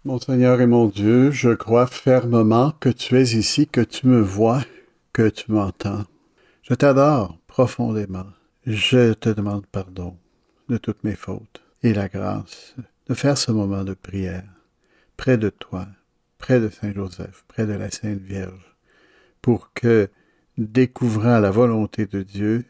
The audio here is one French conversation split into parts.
Mon Seigneur et mon Dieu, je crois fermement que tu es ici, que tu me vois, que tu m'entends. Je t'adore profondément. Je te demande pardon de toutes mes fautes et la grâce de faire ce moment de prière près de toi, près de Saint Joseph, près de la Sainte Vierge, pour que, découvrant la volonté de Dieu,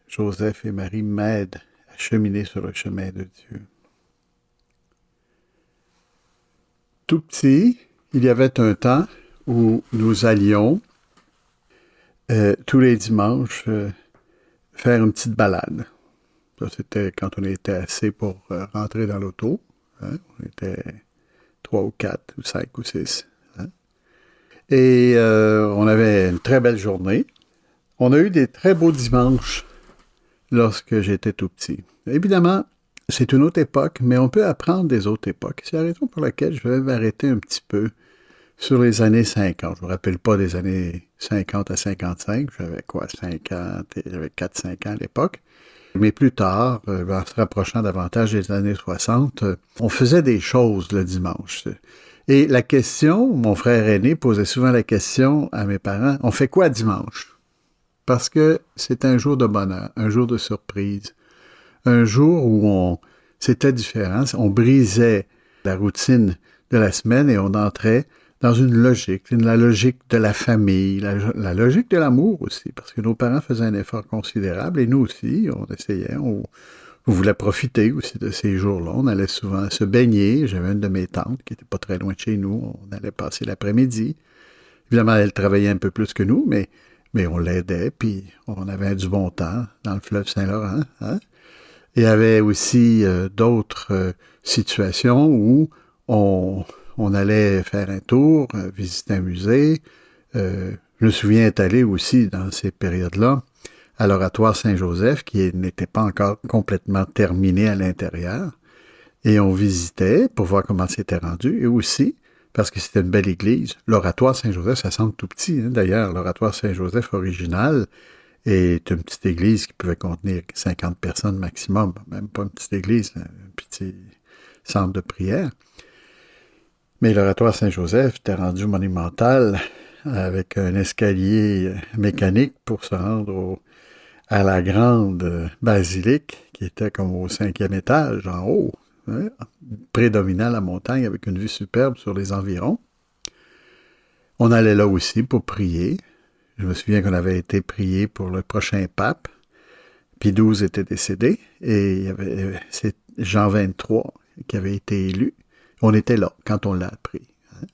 Joseph et Marie m'aident à cheminer sur le chemin de Dieu. Tout petit, il y avait un temps où nous allions tous les dimanches faire une petite balade. Ça, c'était quand on était assez pour rentrer dans l'auto. Hein? On était 3 ou 4 ou 5 ou 6. Hein? Et on avait une très belle journée. On a eu des très beaux dimanches lorsque j'étais tout petit. Évidemment, c'est une autre époque, mais on peut apprendre des autres époques. C'est la raison pour laquelle je vais m'arrêter un petit peu sur les années 50. Je ne me rappelle pas des années 50 à 55. J'avais quoi, 50, j'avais 4-5 ans à l'époque. Mais plus tard, en se rapprochant davantage des années 60, on faisait des choses le dimanche. Et la question, mon frère aîné posait souvent la question à mes parents, on fait quoi dimanche? Parce que c'est un jour de bonheur, un jour de surprise, un jour où c'était différent, on brisait la routine de la semaine et on entrait dans une logique, la logique de la famille, la logique de l'amour aussi, parce que nos parents faisaient un effort considérable et nous aussi, on essayait, on voulait profiter aussi de ces jours-là. On allait souvent se baigner. J'avais une de mes tantes qui n'était pas très loin de chez nous. On allait passer l'après-midi. Évidemment, elle travaillait un peu plus que nous, mais on l'aidait, puis on avait du bon temps dans le fleuve Saint-Laurent. Hein? Il y avait aussi d'autres situations où on allait faire un tour, visiter un musée. Je me souviens être allé aussi dans ces périodes-là à l'oratoire Saint-Joseph, qui n'était pas encore complètement terminé à l'intérieur. Et on visitait pour voir comment c'était rendu. Et aussi, parce que c'était une belle église, l'oratoire Saint-Joseph, ça semble tout petit. Hein? D'ailleurs, l'oratoire Saint-Joseph original est une petite église qui pouvait contenir 50 personnes maximum. Même pas une petite église, un petit centre de prière. Mais l'oratoire Saint-Joseph était rendu monumental avec un escalier mécanique pour se rendre à la grande basilique qui était comme au 5e étage en haut, hein, prédominant la montagne avec une vue superbe sur les environs. On allait là aussi pour prier. Je me souviens qu'on avait été prié pour le prochain pape. Pie XII était décédé et c'est Jean XXIII qui avait été élu. On était là quand on l'a appris. Hein.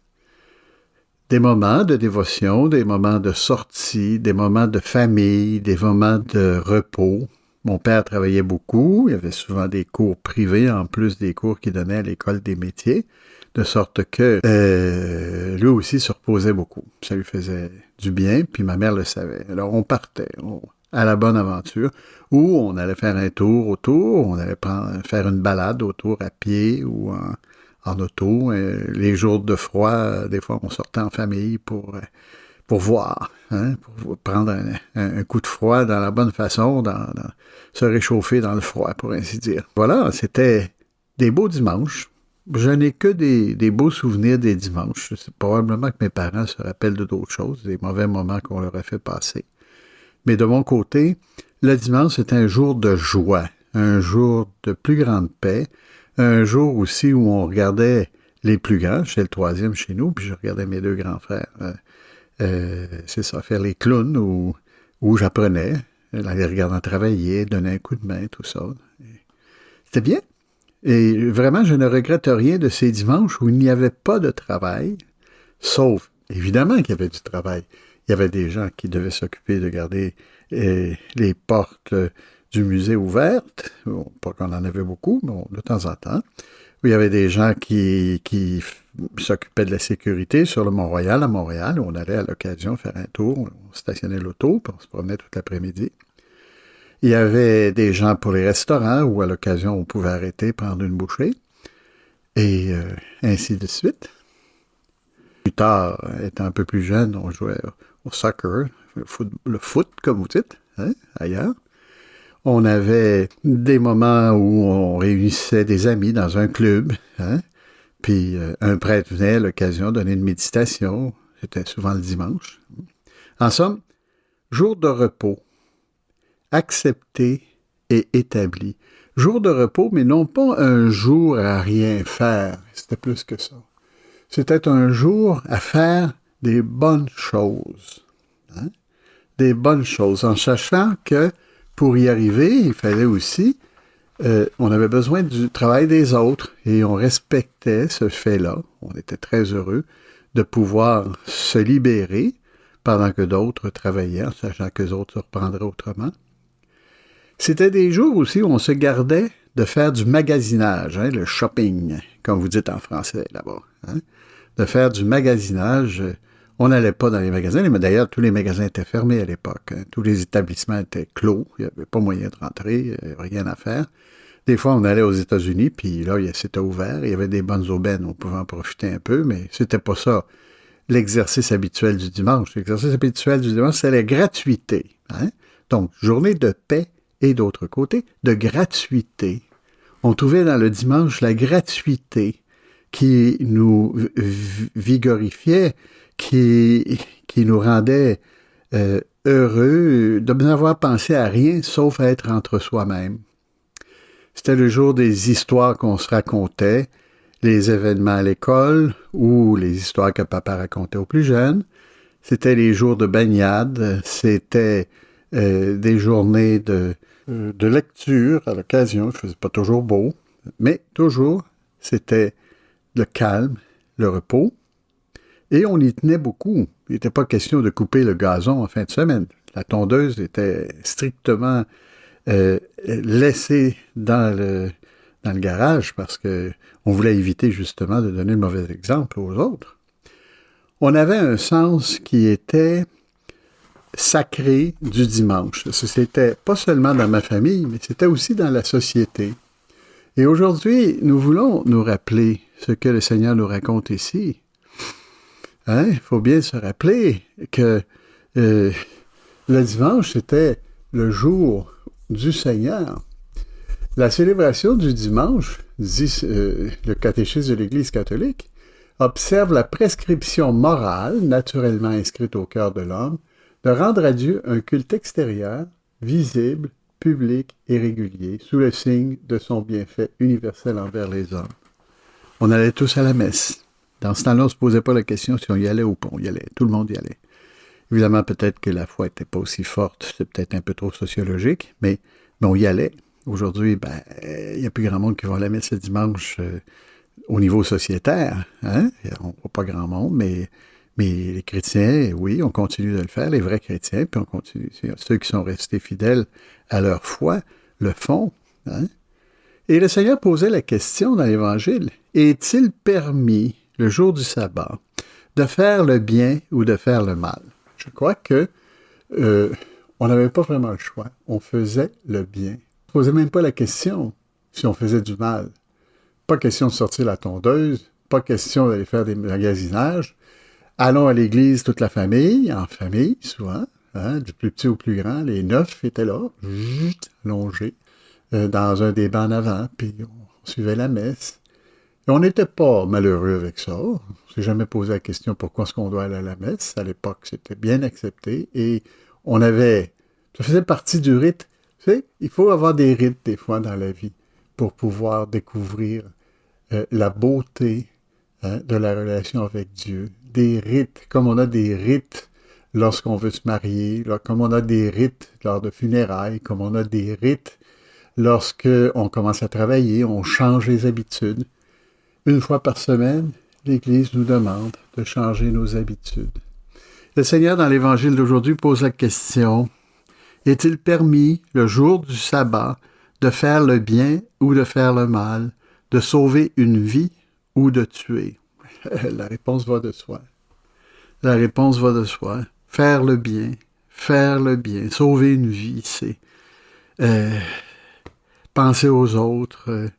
Des moments de dévotion, des moments de sortie, des moments de famille, des moments de repos. Mon père travaillait beaucoup, il y avait souvent des cours privés en plus des cours qu'il donnait à l'école des métiers, de sorte que lui aussi se reposait beaucoup. Ça lui faisait du bien, puis ma mère le savait. Alors on partait à la bonne aventure, où on allait faire un tour autour, on allait faire une balade autour à pied ou en auto. Les jours de froid, des fois on sortait en famille pour voir, hein, pour prendre un coup de froid dans la bonne façon, se réchauffer dans le froid, pour ainsi dire. Voilà, c'était des beaux dimanches. Je n'ai que des beaux souvenirs des dimanches. C'est probablement que mes parents se rappellent de d'autres choses, des mauvais moments qu'on leur a fait passer. Mais de mon côté, le dimanche, c'était un jour de joie, un jour de plus grande paix, un jour aussi où on regardait les plus grands. J'étais le troisième chez nous, puis je regardais mes deux grands frères. C'est ça, faire les clowns où j'apprenais, les regardant travailler, donner un coup de main, tout ça. C'était bien. Et vraiment, je ne regrette rien de ces dimanches où il n'y avait pas de travail, sauf, évidemment qu'il y avait du travail. Il y avait des gens qui devaient s'occuper de garder les portes du musée ouvertes. Bon, pas qu'on en avait beaucoup, mais bon, de temps en temps. Il y avait des gens qui s'occupaient de la sécurité sur le Mont-Royal à Montréal. On allait à l'occasion faire un tour, on stationnait l'auto, puis on se promenait toute l'après-midi. Il y avait des gens pour les restaurants où à l'occasion on pouvait arrêter, prendre une bouchée, et ainsi de suite. Plus tard, étant un peu plus jeune, on jouait au soccer, le foot comme vous dites, hein, ailleurs. On avait des moments où on réunissait des amis dans un club, hein, Puis un prêtre venait à l'occasion donner une méditation. C'était souvent le dimanche. En somme, jour de repos, accepté et établi. Jour de repos, mais non pas un jour à rien faire. C'était plus que ça. C'était un jour à faire des bonnes choses. Hein? Des bonnes choses, en sachant que pour y arriver, il fallait aussi, on avait besoin du travail des autres et on respectait ce fait-là. On était très heureux de pouvoir se libérer pendant que d'autres travaillaient, en sachant que les autres se reprendraient autrement. C'était des jours aussi où on se gardait de faire du magasinage, hein, le shopping, comme vous dites en français là-bas. Hein? De faire du magasinage. On n'allait pas dans les magasins, mais d'ailleurs, tous les magasins étaient fermés à l'époque. Hein. Tous les établissements étaient clos. Il n'y avait pas moyen de rentrer, il n'y avait rien à faire. Des fois, on allait aux États-Unis, puis là, c'était ouvert. Il y avait des bonnes aubaines, on pouvait en profiter un peu, mais c'était pas ça l'exercice habituel du dimanche. L'exercice habituel du dimanche, c'est la gratuité. Hein? Donc, journée de paix et d'autre côté, de gratuité. On trouvait dans le dimanche la gratuité qui nous vigorifiait, qui nous rendait heureux de n'avoir pensé à rien sauf à être entre soi-même. C'était le jour des histoires qu'on se racontait, les événements à l'école ou les histoires que papa racontait aux plus jeunes. C'était les jours de baignade, c'était des journées de lecture à l'occasion. Il ne faisait pas toujours beau, mais toujours, c'était le calme, le repos. Et on y tenait beaucoup. Il n'était pas question de couper le gazon en fin de semaine. La tondeuse était strictement laissée dans le garage parce qu'on voulait éviter justement de donner le mauvais exemple aux autres. On avait un sens qui était sacré du dimanche. C'était pas seulement dans ma famille, mais c'était aussi dans la société. Et aujourd'hui, nous voulons nous rappeler ce que le Seigneur nous raconte ici. Hein? Il faut bien se rappeler que le dimanche, c'était le jour du Seigneur. La célébration du dimanche, dit le catéchisme de l'Église catholique, observe la prescription morale, naturellement inscrite au cœur de l'homme, de rendre à Dieu un culte extérieur, visible, public et régulier, sous le signe de son bienfait universel envers les hommes. On allait tous à la messe. Dans ce temps-là, on ne se posait pas la question si on y allait ou pas. On y allait. Tout le monde y allait. Évidemment, peut-être que la foi n'était pas aussi forte, c'est peut-être un peu trop sociologique, mais on y allait. Aujourd'hui, il n'y a plus grand monde qui va à la messe le dimanche au niveau sociétaire. Hein? On ne voit pas grand monde, mais les chrétiens, oui, on continue de le faire, les vrais chrétiens, puis on continue. Ceux qui sont restés fidèles à leur foi le font. Hein? Et le Seigneur posait la question dans l'Évangile, est-il permis, le jour du sabbat, de faire le bien ou de faire le mal? Je crois que on n'avait pas vraiment le choix. On faisait le bien. On ne posait même pas la question si on faisait du mal. Pas question de sortir la tondeuse, pas question d'aller faire des magasinages. Allons à l'église toute la famille, en famille souvent, hein, du plus petit au plus grand. Les 9 étaient là, allongés, dans un des bancs en avant, puis on suivait la messe. Et on n'était pas malheureux avec ça. On ne s'est jamais posé la question pourquoi est-ce qu'on doit aller à la messe. À l'époque, c'était bien accepté. Et ça faisait partie du rite. Tu sais, il faut avoir des rites des fois dans la vie pour pouvoir découvrir la beauté de la relation avec Dieu. Des rites, comme on a des rites lorsqu'on veut se marier, comme on a des rites lors de funérailles, comme on a des rites lorsqu'on commence à travailler, on change les habitudes. Une fois par semaine, l'Église nous demande de changer nos habitudes. Le Seigneur, dans l'Évangile d'aujourd'hui, pose la question, est-il permis, le jour du sabbat, de faire le bien ou de faire le mal, de sauver une vie ou de tuer? La réponse va de soi. La réponse va de soi. Faire le bien, sauver une vie, c'est penser aux autres,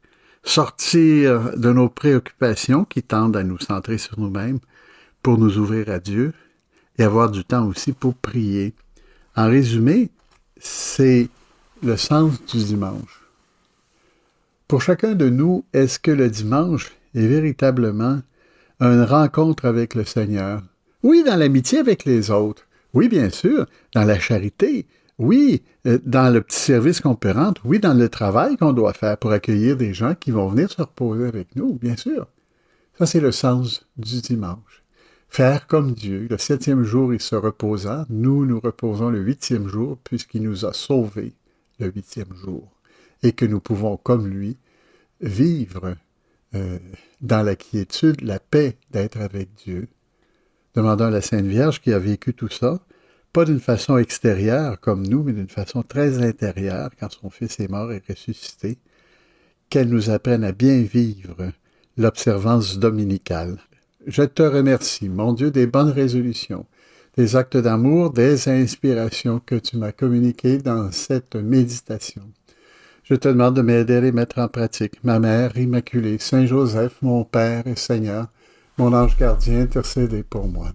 sortir de nos préoccupations qui tendent à nous centrer sur nous-mêmes pour nous ouvrir à Dieu et avoir du temps aussi pour prier. En résumé, c'est le sens du dimanche. Pour chacun de nous, est-ce que le dimanche est véritablement une rencontre avec le Seigneur. Oui, dans l'amitié avec les autres. Oui, bien sûr, dans la charité. Oui, dans le petit service qu'on peut rendre. Oui, dans le travail qu'on doit faire pour accueillir des gens qui vont venir se reposer avec nous, bien sûr. Ça, c'est le sens du dimanche. Faire comme Dieu. Le 7e jour, il se reposa. Nous, nous reposons le 8e jour, puisqu'il nous a sauvés le 8e jour. Et que nous pouvons, comme lui, vivre dans la quiétude, la paix d'être avec Dieu. Demandons à la Sainte Vierge qui a vécu tout ça, pas d'une façon extérieure comme nous, mais d'une façon très intérieure, quand son Fils est mort et ressuscité, qu'elle nous apprenne à bien vivre l'observance dominicale. Je te remercie, mon Dieu, des bonnes résolutions, des actes d'amour, des inspirations que tu m'as communiquées dans cette méditation. Je te demande de m'aider à les mettre en pratique. Ma Mère Immaculée, Saint Joseph, mon Père et Seigneur, mon ange gardien, intercédez pour moi.